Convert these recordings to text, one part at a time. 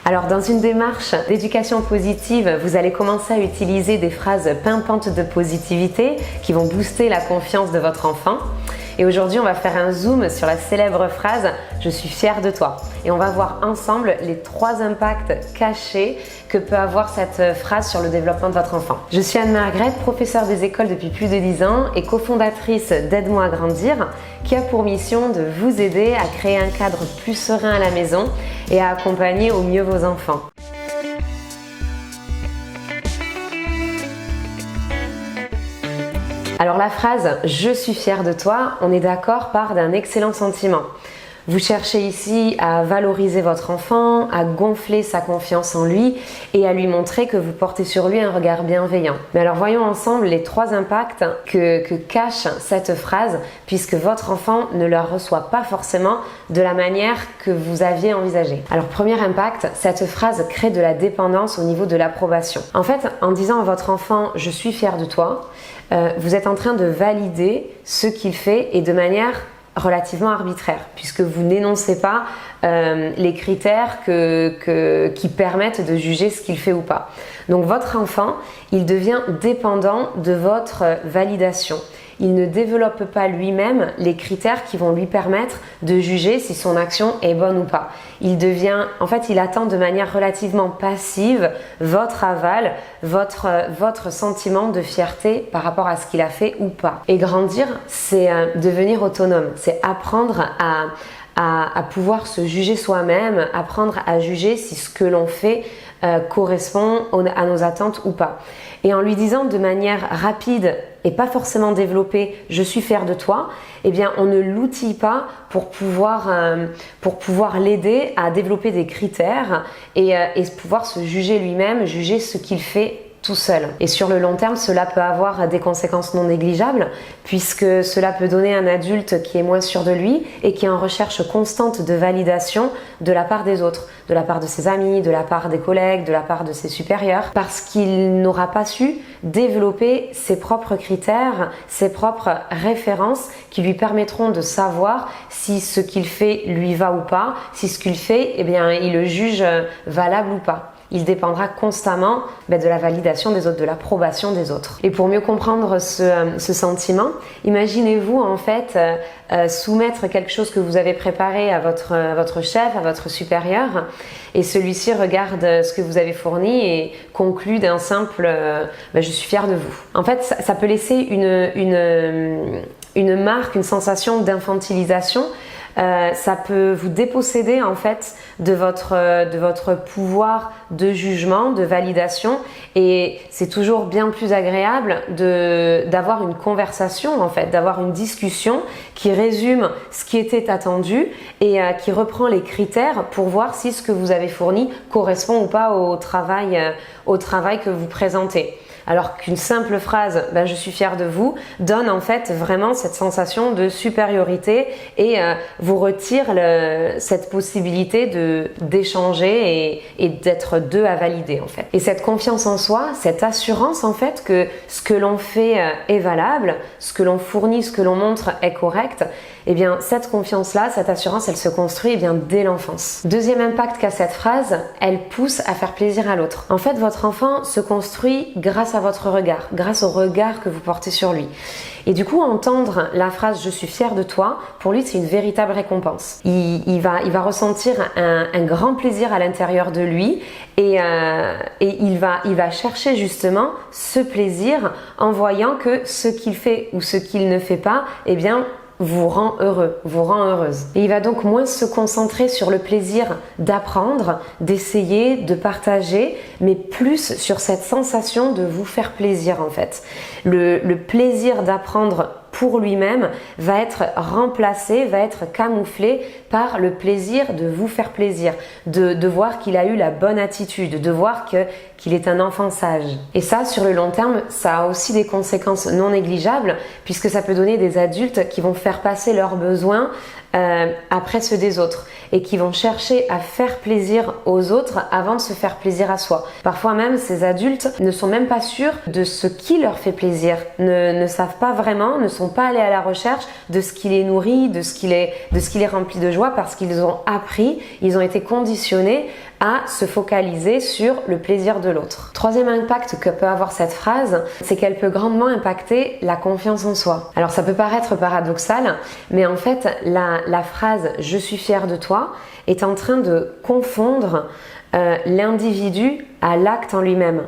Alors dans une démarche d'éducation positive, vous allez commencer à utiliser des phrases pimpantes de positivité qui vont booster la confiance de votre enfant. Et aujourd'hui, on va faire un zoom sur la célèbre phrase « Je suis fière de toi ». Et on va voir ensemble les 3 impacts cachés que peut avoir cette phrase sur le développement de votre enfant. Je suis Anne-Margrethe, professeure des écoles depuis plus de 10 ans et cofondatrice d'Aide-moi à grandir, qui a pour mission de vous aider à créer un cadre plus serein à la maison et à accompagner au mieux vos enfants. Alors la phrase « Je suis fière de toi », on est d'accord, part d'un excellent sentiment. Vous cherchez ici à valoriser votre enfant, à gonfler sa confiance en lui et à lui montrer que vous portez sur lui un regard bienveillant. Mais alors voyons ensemble les 3 impacts que cache cette phrase, puisque votre enfant ne la reçoit pas forcément de la manière que vous aviez envisagée. Alors premier impact, cette phrase crée de la dépendance au niveau de l'approbation. En fait, en disant à votre enfant « Je suis fière de toi », vous êtes en train de valider ce qu'il fait et de manière relativement arbitraire, puisque vous n'énoncez pas les critères qui permettent de juger ce qu'il fait ou pas. Donc votre enfant, il devient dépendant de votre validation. Il ne développe pas lui-même les critères qui vont lui permettre de juger si son action est bonne ou pas. Il attend de manière relativement passive votre aval, votre sentiment de fierté par rapport à ce qu'il a fait ou pas. Et grandir, c'est devenir autonome, c'est apprendre à pouvoir se juger soi-même, apprendre à juger si ce que l'on fait correspond à nos attentes ou pas. Et en lui disant de manière rapide et pas forcément développée « je suis fière de toi », eh bien on ne l'outille pas pour pouvoir l'aider à développer des critères et pouvoir se juger lui-même, juger ce qu'il fait tout seul. Et sur le long terme, cela peut avoir des conséquences non négligeables, puisque cela peut donner un adulte qui est moins sûr de lui et qui est en recherche constante de validation de la part des autres, de la part de ses amis, de la part des collègues, de la part de ses supérieurs, parce qu'il n'aura pas su développer ses propres critères, ses propres références qui lui permettront de savoir si ce qu'il fait lui va ou pas, si ce qu'il fait, eh bien, il le juge valable ou pas. Il dépendra constamment de la validation des autres, de l'approbation des autres. Et pour mieux comprendre ce sentiment, imaginez-vous en fait soumettre quelque chose que vous avez préparé à votre chef, à votre supérieur, et celui-ci regarde ce que vous avez fourni et conclut d'un simple je suis fière de vous. En fait, ça peut laisser une marque, une sensation d'infantilisation. Ça peut vous déposséder en fait de votre pouvoir de jugement, de validation, et c'est toujours bien plus agréable d'avoir une conversation en fait, d'avoir une discussion qui résume ce qui était attendu et qui reprend les critères pour voir si ce que vous avez fourni correspond ou pas au travail que vous présentez. Alors qu'une simple phrase « je suis fière de vous » donne en fait vraiment cette sensation de supériorité et vous retire cette possibilité d'échanger et d'être deux à valider en fait. Et cette confiance en soi, cette assurance en fait que ce que l'on fait est valable, ce que l'on fournit, ce que l'on montre est correct, eh bien cette confiance-là, cette assurance, elle se construit dès l'enfance. Deuxième impact qu'a cette phrase, elle pousse à faire plaisir à l'autre. En fait, votre enfant se construit grâce à votre regard, grâce au regard que vous portez sur lui. Et du coup, entendre la phrase « je suis fière de toi », pour lui, c'est une véritable récompense. Il va ressentir un grand plaisir à l'intérieur de lui et il va chercher justement ce plaisir en voyant que ce qu'il fait ou ce qu'il ne fait pas, eh bien, vous rend heureux, vous rend heureuse. Et il va donc moins se concentrer sur le plaisir d'apprendre, d'essayer, de partager, mais plus sur cette sensation de vous faire plaisir en fait. Le plaisir d'apprendre pour lui-même va être remplacé, va être camouflé par le plaisir de vous faire plaisir, de voir qu'il a eu la bonne attitude, de voir qu'il est un enfant sage. Et ça, sur le long terme, ça a aussi des conséquences non négligeables, puisque ça peut donner des adultes qui vont faire passer leurs besoins après ceux des autres et qui vont chercher à faire plaisir aux autres avant de se faire plaisir à soi. Parfois même, ces adultes ne sont même pas sûrs de ce qui leur fait plaisir, ne savent pas vraiment, ne sont pas allés à la recherche de ce qui les nourrit, de ce qui les remplit de joie, parce qu'ils ont appris, ils ont été conditionnés à se focaliser sur le plaisir de l'autre. Troisième impact que peut avoir cette phrase, c'est qu'elle peut grandement impacter la confiance en soi. Alors ça peut paraître paradoxal, mais en fait la phrase « je suis fière de toi » est en train de confondre l'individu à l'acte en lui-même.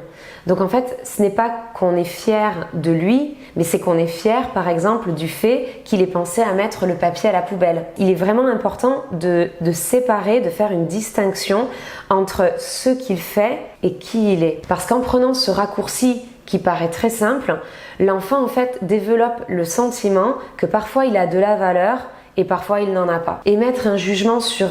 Donc en fait, ce n'est pas qu'on est fier de lui, mais c'est qu'on est fier par exemple du fait qu'il ait pensé à mettre le papier à la poubelle. Il est vraiment important de séparer, de faire une distinction entre ce qu'il fait et qui il est. Parce qu'en prenant ce raccourci qui paraît très simple, l'enfant en fait développe le sentiment que parfois il a de la valeur et parfois il n'en a pas. Émettre un jugement sur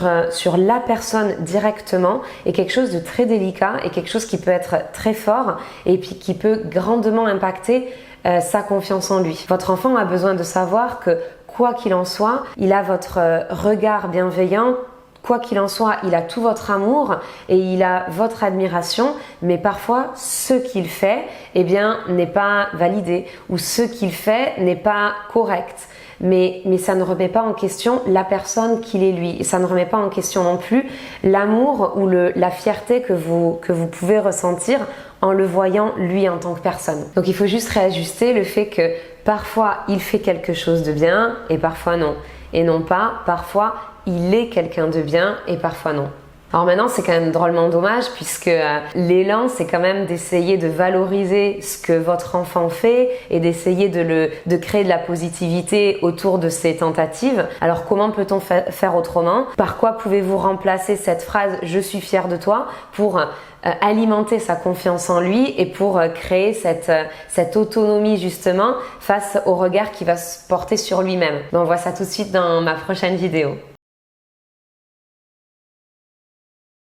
la personne directement est quelque chose de très délicat et quelque chose qui peut être très fort et puis qui peut grandement impacter sa confiance en lui. Votre enfant a besoin de savoir que quoi qu'il en soit, il a votre regard bienveillant. Quoi qu'il en soit, il a tout votre amour et il a votre admiration, mais parfois ce qu'il fait, eh bien, n'est pas validé ou ce qu'il fait n'est pas correct. Mais ça ne remet pas en question la personne qu'il est lui. Et ça ne remet pas en question non plus l'amour ou la fierté que vous pouvez ressentir en le voyant lui en tant que personne. Donc il faut juste réajuster le fait que parfois il fait quelque chose de bien et parfois non. Et non pas parfois il est quelqu'un de bien et parfois non. Alors maintenant c'est quand même drôlement dommage puisque l'élan c'est quand même d'essayer de valoriser ce que votre enfant fait et d'essayer de créer de la positivité autour de ces tentatives. Alors comment peut-on faire autrement? Par quoi pouvez-vous remplacer cette phrase « je suis fière de toi » pour alimenter sa confiance en lui et pour créer cette autonomie justement face au regard qui va se porter sur lui-même. Donc on voit ça tout de suite dans ma prochaine vidéo.